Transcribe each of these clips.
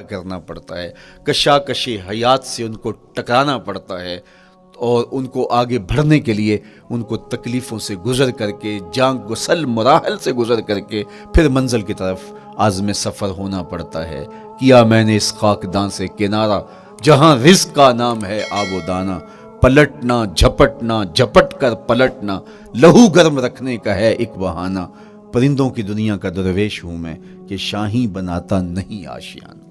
کرنا پڑتا ہے، کشاکش حیات سے ان کو ٹکرانا پڑتا ہے، اور ان کو آگے بڑھنے کے لیے ان کو تکلیفوں سے گزر کر کے، جان گسل مراحل سے گزر کر کے پھر منزل کی طرف عازم سفر ہونا پڑتا ہے۔ کیا میں نے اس خاکدان سے کنارہ، جہاں رزق کا نام ہے آب و دانہ، پلٹنا جھپٹنا جھپٹ کر پلٹنا، لہو گرم رکھنے کا ہے ایک بہانہ، پرندوں کی دنیا کا درویش ہوں میں کہ شاہی بناتا نہیں آشیانہ۔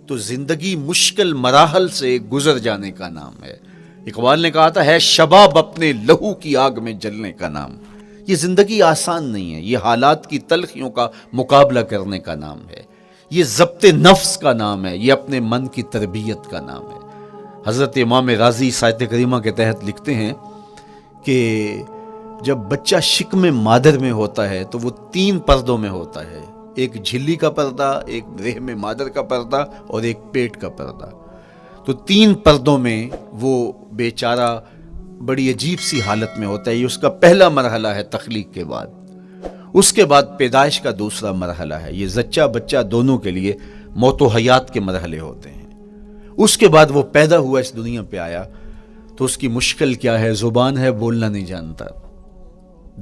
تو زندگی مشکل مراحل سے گزر جانے کا نام ہے۔ اقبال نے کہا تھا ہے شباب اپنے لہو کی آگ میں جلنے کا نام۔ یہ زندگی آسان نہیں ہے، یہ حالات کی تلخیوں کا مقابلہ کرنے کا نام ہے، یہ ضبط نفس کا نام ہے، یہ اپنے من کی تربیت کا نام ہے۔ حضرت امام رازی سایت کریمہ کے تحت لکھتے ہیں کہ جب بچہ شکم مادر میں ہوتا ہے تو وہ 3 پردوں میں ہوتا ہے، ایک جھلی کا پردہ، ایک رحم مادر کا پردہ اور ایک پیٹ کا پردہ۔ تو 3 پردوں میں وہ بیچارہ بڑی عجیب سی حالت میں ہوتا ہے۔ یہ اس کا پہلا مرحلہ ہے تخلیق کے بعد، اس کے بعد پیدائش کا دوسرا مرحلہ ہے، یہ زچہ بچہ دونوں کے لیے موت و حیات کے مرحلے ہوتے ہیں۔ اس کے بعد وہ پیدا ہوا، اس دنیا پہ آیا، تو اس کی مشکل کیا ہے؟ زبان ہے، بولنا نہیں جانتا،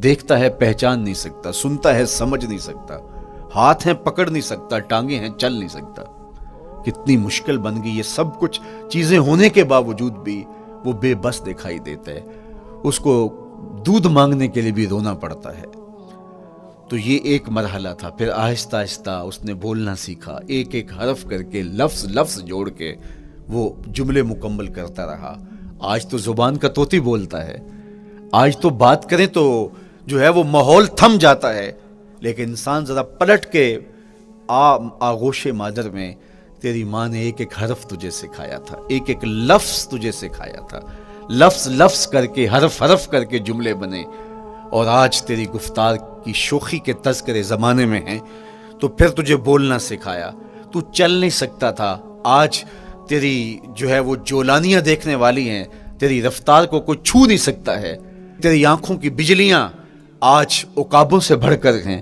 دیکھتا ہے پہچان نہیں سکتا، سنتا ہے سمجھ نہیں سکتا، ہاتھ ہیں پکڑ نہیں سکتا، ٹانگیں ہیں چل نہیں سکتا۔ کتنی مشکل بن گئی، یہ سب کچھ چیزیں ہونے کے باوجود بھی وہ بے بس دکھائی دیتا ہے، اس کو دودھ مانگنے کے لیے بھی رونا پڑتا ہے۔ تو یہ ایک مرحلہ تھا۔ پھر آہستہ آہستہ اس نے بولنا سیکھا، ایک ایک حرف کر کے، لفظ لفظ جوڑ کے وہ جملے مکمل کرتا رہا۔ آج تو زبان کا طوطی بولتا ہے، آج تو بات کریں تو جو ہے وہ ماحول تھم جاتا ہے، لیکن انسان ذرا پلٹ کے آغوش مادر میں تیری ماں نے ایک ایک حرف تجھے سکھایا تھا، ایک ایک لفظ تجھے سکھایا تھا، لفظ لفظ کر کے، حرف حرف کر کے جملے بنے، اور آج تیری گفتار کی شوخی کے تذکرے زمانے میں ہیں، تو پھر تجھے بولنا سکھایا۔ تو چل نہیں سکتا تھا، آج تیری جو ہے وہ جولانیاں دیکھنے والی ہیں، تیری رفتار کو کوئی چھو نہیں سکتا ہے، تیری آنکھوں کی بجلیاں آج عقابوں سے بڑھ کر ہیں،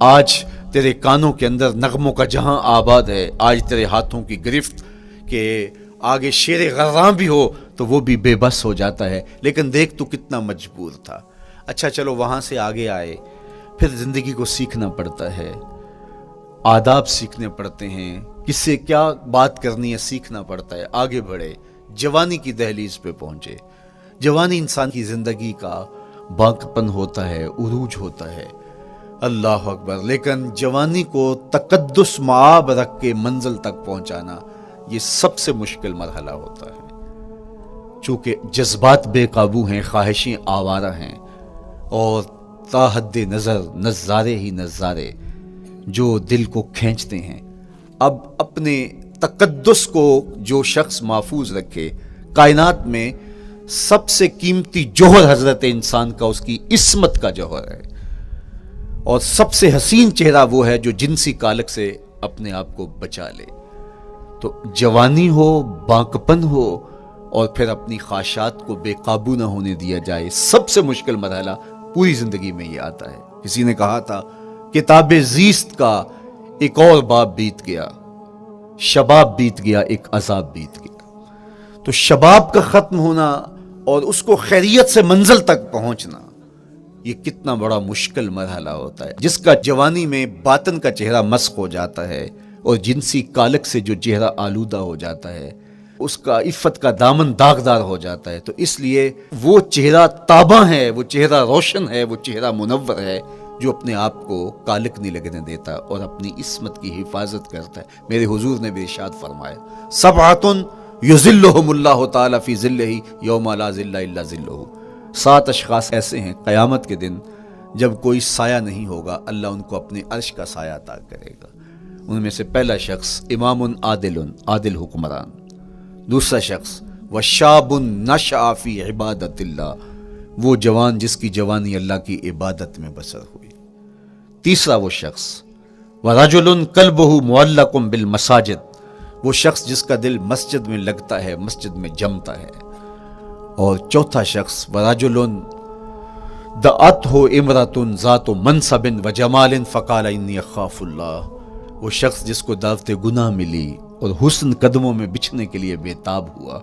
آج تیرے کانوں کے اندر نغموں کا جہاں آباد ہے، آج تیرے ہاتھوں کی گرفت کہ آگے شیر غراں بھی ہو تو وہ بھی بے بس ہو جاتا ہے، لیکن دیکھ تو کتنا مجبور تھا۔ اچھا چلو وہاں سے آگے آئے، پھر زندگی کو سیکھنا پڑتا ہے، آداب سیکھنے پڑتے ہیں، کس سے کیا بات کرنی ہے سیکھنا پڑتا ہے، آگے بڑھے، جوانی کی دہلیز پہ پہنچے۔ جوانی انسان کی زندگی کا باقپن ہوتا ہے، عروج ہوتا ہے، اللہ اکبر، لیکن جوانی کو تقدس معاب رکھ کے منزل تک پہنچانا یہ سب سے مشکل مرحلہ ہوتا ہے، چونکہ جذبات بے قابو ہیں، خواہشیں آوارہ ہیں، اور تا حد نظر نظارے ہی نظارے جو دل کو کھینچتے ہیں۔ اب اپنے تقدس کو جو شخص محفوظ رکھے، کائنات میں سب سے قیمتی جوہر حضرت انسان کا اس کی عصمت کا جوہر ہے، اور سب سے حسین چہرہ وہ ہے جو جنسی کالک سے اپنے آپ کو بچا لے۔ تو جوانی ہو، باقپن ہو، اور پھر اپنی خواہشات کو بے قابو نہ ہونے دیا جائے، سب سے مشکل مرحلہ پوری زندگی میں یہ آتا ہے۔ کسی نے کہا تھا کتاب زیست کا ایک اور باب بیت گیا، شباب بیت گیا، ایک عذاب بیت گیا۔ تو شباب کا ختم ہونا اور اس کو خیریت سے منزل تک پہنچنا، یہ کتنا بڑا مشکل مرحلہ ہوتا ہے، جس کا جوانی میں باطن کا چہرہ مسخ ہو جاتا ہے اور جنسی کالک سے جو چہرہ آلودہ ہو جاتا ہے، اس کا عفت کا دامن داغدار ہو جاتا ہے۔ تو اس لیے وہ چہرہ تاباں ہے، وہ چہرہ روشن ہے، وہ چہرہ منور ہے جو اپنے آپ کو کالک نہیں لگنے دیتا اور اپنی عصمت کی حفاظت کرتا ہے۔ میرے حضور نے بھی ارشاد فرمایا سبعۃ یظلھم اللہ تعالی فی ظلہ یوم لا ظل الا ظلہ، 7 اشخاص ایسے ہیں قیامت کے دن جب کوئی سایہ نہیں ہوگا، اللہ ان کو اپنے عرش کا سایہ عطا کرے گا۔ ان میں سے پہلا شخص امام عادل حکمران، دوسرا شخص وشاب نشأ فی عبادت اللہ، وہ جوان جس کی جوانی اللہ کی عبادت میں بسر ہوئی، تیسرا وہ شخص ورجل قلبہ معلق بالمساجد، وہ شخص جس کا دل مسجد میں لگتا ہے، مسجد میں جمتا ہے، اور چوتھا شخص ورجل دعتہ امرأۃ ذات منصب وجمال فقال انی اخاف اللہ، وہ شخص جس کو دعوت گناہ ملی اور حسن قدموں میں بچھنے کے لیے بے تاب ہوا،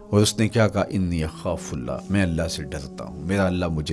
اور اس نے کیا کہا، انی اخاف اللہ، میں اللہ سے ڈرتا ہوں، میرا اللہ مجھے